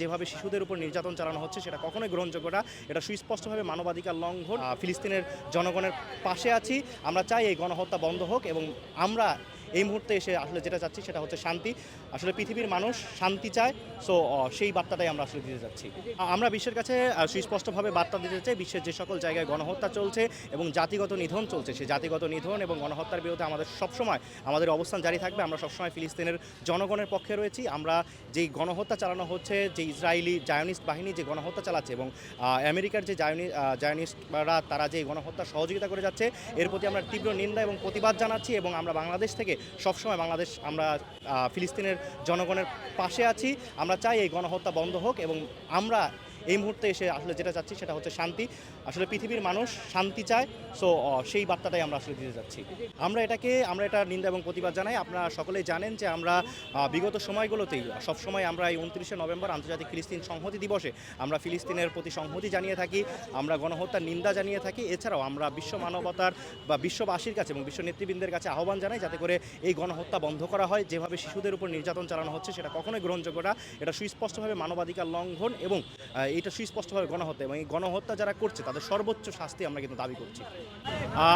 যেভাবে শিশুদের উপর নির্যাতন চালানো হচ্ছে সেটা কখনোই গ্রহণযোগ্য না। এটা সুস্পষ্টভাবে মানবাধিকার লঙ্ঘন। ফিলিস্তিনের জনগণের পাশে আছি। আমরা চাই এই গণহত্যা বন্ধ হোক এবং আমরা এই মুহূর্তে এসে আসলে যেটা চাচ্ছি সেটা হচ্ছে শান্তি। আসলে পৃথিবীর মানুষ শান্তি চায়, সো সেই বার্তাটাই আমরা আসলে দিতে যাচ্ছি। আমরা বিশ্বের কাছে সুস্পষ্টভাবে বার্তা দিতে চাই, বিশ্বের যে সকল জায়গায় গণহত্যা চলছে এবং জাতিগত নিধন চলছে, সেই জাতিগত নিধন এবং গণহত্যার বিরুদ্ধে আমাদের সবসময় আমাদের অবস্থান জারি থাকবে। আমরা সবসময় ফিলিস্তিনের জনগণের পক্ষে রয়েছি। আমরা যেই গণহত্যা চালানো হচ্ছে, যে ইসরায়েলি জায়নিস্ট বাহিনী যে গণহত্যা চালাচ্ছে এবং আমেরিকার যে জায়নিস্টরা তারা যে গণহত্যা সহযোগিতা করে যাচ্ছে, এর প্রতি আমরা তীব্র নিন্দা এবং প্রতিবাদ জানাচ্ছি এবং আমরা বাংলাদেশ থেকে সবসময় আমরা ফিলিস্তিনের জনগণের পাশে আছি। আমরা চাই এই গণহত্যা বন্ধ হোক এবং আমরা এই মুহূর্তে এসে আসলে যেটা চাচ্ছি সেটা হচ্ছে শান্তি। আসলে পৃথিবীর মানুষ শান্তি চায়, সো সেই বার্তাটাই আমরা আসলে দিতে যাচ্ছি। আমরা এটা নিন্দা এবং প্রতিবাদ জানাই। আপনারা সকলেই জানেন যে আমরা বিগত সময়গুলোতেই সবসময় আমরা এই 29শে নভেম্বর আন্তর্জাতিক ফিলিস্তিন সংহতি দিবসে আমরা ফিলিস্তিনের প্রতি সংহতি জানিয়ে থাকি, আমরা গণহত্যার নিন্দা জানিয়ে থাকি। এছাড়াও আমরা বিশ্ব মানবতার বা বিশ্ববাসীর কাছে এবং বিশ্ব নেতৃবৃন্দের কাছে আহ্বান জানাই যাতে করে এই গণহত্যা বন্ধ করা হয়। যেভাবে শিশুদের উপর নির্যাতন চালানো হচ্ছে সেটা কখনোই গ্রহণযোগ্য না। এটা সুস্পষ্টভাবে মানবাধিকার লঙ্ঘন এবং এটা সুস্পষ্টভাবে গণহত্যা, এবং এই গণহত্যা যারা করছে তাদের সর্বোচ্চ শাস্তি আমরা কিন্তু দাবি করছি।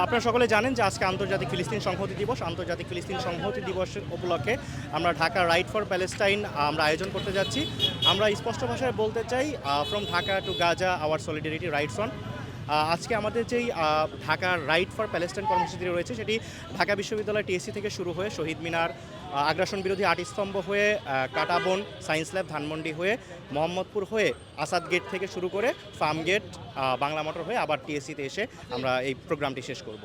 আপনারা সকলে জানেন যে আজকে আন্তর্জাতিক ফিলিস্তিন সংহতি দিবস। আন্তর্জাতিক ফিলিস্তিন সংহতি দিবসের উপলক্ষে আমরা ঢাকা রাইট ফর প্যালেস্টাইন আমরা আয়োজন করতে যাচ্ছি। আমরা স্পষ্ট ভাষায় বলতে চাই, from Dhaka to Gaza our solidarity rights on. আজকে আমাদের যেই ঢাকার রাইট ফর প্যালেস্টাইন কর্মসূচি রয়েছে সেটি ঢাকা বিশ্ববিদ্যালয় টিএসসি থেকে শুরু হয়ে শহীদ মিনার, আগ্রাসন বিরোধী আটস্তম্ভ হয়ে কাটাবন, সায়েন্স ল্যাব, ধানমন্ডি হয়ে মোহাম্মদপুর হয়ে আসাদ গেট থেকে শুরু করে ফার্ম গেট, বাংলা মোটর হয়ে আবার টিএসসিতে এসে আমরা এই প্রোগ্রামটি শেষ করব।